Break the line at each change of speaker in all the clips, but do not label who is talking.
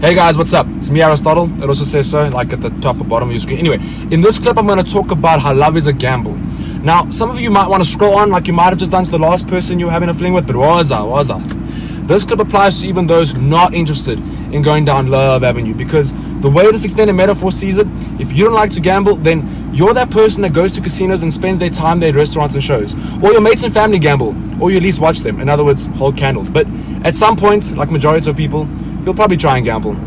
Hey guys, what's up? It's me, Aristotle. It also says so, like at the top or bottom of your screen. Anyway, in this clip, I'm going to talk about how love is a gamble. Now, some of you might want to scroll on like you might have just done to the last person you were having a fling with, but was I? This clip applies to even those not interested in going down Love Avenue, because the way this extended metaphor sees it, if you don't like to gamble, then you're that person that goes to casinos and spends their time there at restaurants and shows. Or your mates and family gamble, or you at least watch them. In other words, hold candles. But at some point, like majority of people, you'll probably try and gamble.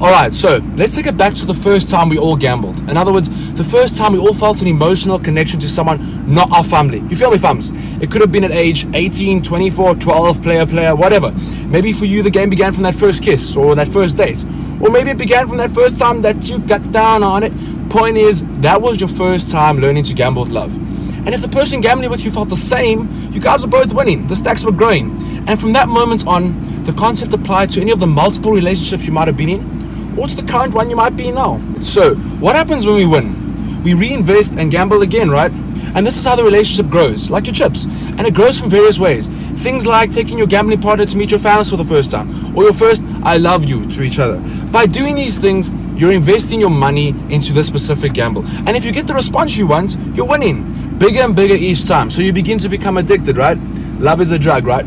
Alright, so let's take it back to the first time we all gambled. In other words, the first time we all felt an emotional connection to someone not our family. You feel me, fams? It could have been at age 18, 24, 12, player, whatever. Maybe for you the game began from that first kiss or that first date. Or maybe it began from that first time that you got down on it. Point is, that was your first time learning to gamble with love. And if the person gambling with you felt the same, you guys were both winning. The stacks were growing. And from that moment on, the concept applied to any of the multiple relationships you might have been in, or to the current one you might be in now. So, what happens when we win? We reinvest and gamble again, right? And this is how the relationship grows, like your chips. And it grows from various ways. Things like taking your gambling partner to meet your families for the first time, or your first I love you to each other. By doing these things, you're investing your money into this specific gamble. And if you get the response you want, you're winning. Bigger and bigger each time. So you begin to become addicted, right? Love is a drug, right?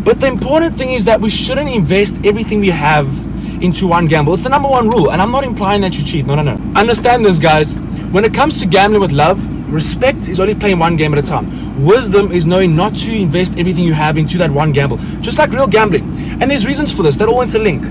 But the important thing is that we shouldn't invest everything we have into one gamble. It's the number one rule, and I'm not implying that you cheat. No. Understand this, guys. When it comes to gambling with love, respect is only playing one game at a time. Wisdom is knowing not to invest everything you have into that one gamble, just like real gambling. And there's reasons for this that all interlink.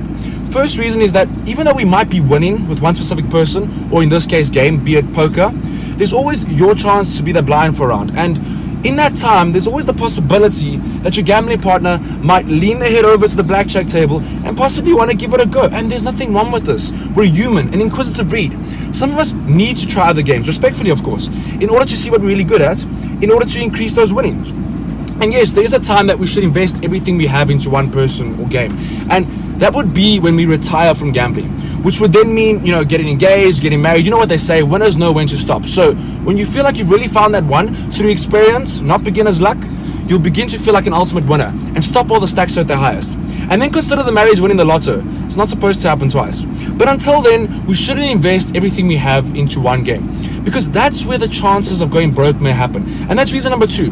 First reason is that even though we might be winning with one specific person, or in this case game, be it poker, there's always your chance to be the blind for a round. And in that time, there's always the possibility that your gambling partner might lean their head over to the blackjack table and possibly want to give it a go. And there's nothing wrong with this. We're human, an inquisitive breed. Some of us need to try other games, respectfully of course, in order to see what we're really good at, in order to increase those winnings. And yes, there is a time that we should invest everything we have into one person or game. And that would be when we retire from gambling, which would then mean, getting engaged, getting married. You know what they say, winners know when to stop. So when you feel like you've really found that one through experience, not beginner's luck, you'll begin to feel like an ultimate winner and stop all the stacks at their highest. And then consider the marriage winning the lotto. It's not supposed to happen twice. But until then, we shouldn't invest everything we have into one game, because that's where the chances of going broke may happen. And that's reason number 2.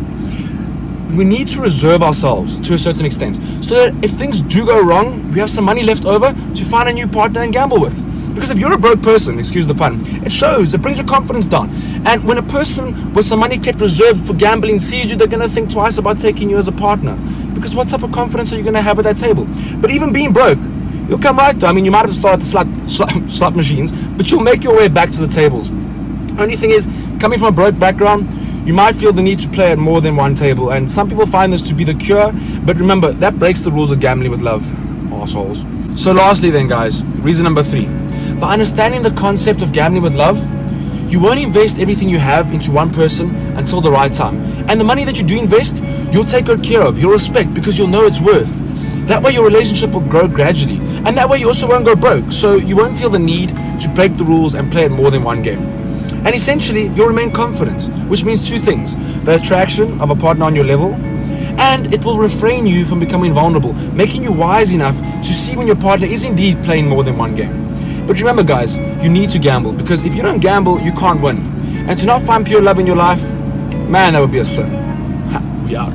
We need to reserve ourselves to a certain extent, so that if things do go wrong, we have some money left over to find a new partner and gamble with. Because if you're a broke person, excuse the pun, it shows, it brings your confidence down. And when a person with some money kept reserved for gambling sees you, they're going to think twice about taking you as a partner. Because what type of confidence are you going to have at that table? But even being broke, you'll come right though. I mean, you might have to start at the slot machines, but you'll make your way back to the tables. Only thing is, coming from a broke background, you might feel the need to play at more than one table, and some people find this to be the cure, but remember, that breaks the rules of gambling with love, assholes. So lastly then, guys, reason number 3. By understanding the concept of gambling with love, you won't invest everything you have into one person until the right time. And the money that you do invest, you'll take good care of, you'll respect, because you'll know its worth. That way your relationship will grow gradually, and that way you also won't go broke, so you won't feel the need to break the rules and play at more than one game. And essentially, you'll remain confident, which means 2 things. The attraction of a partner on your level, and it will refrain you from becoming vulnerable, making you wise enough to see when your partner is indeed playing more than one game. But remember, guys, you need to gamble, because if you don't gamble, you can't win. And to not find pure love in your life, man, that would be a sin. We out.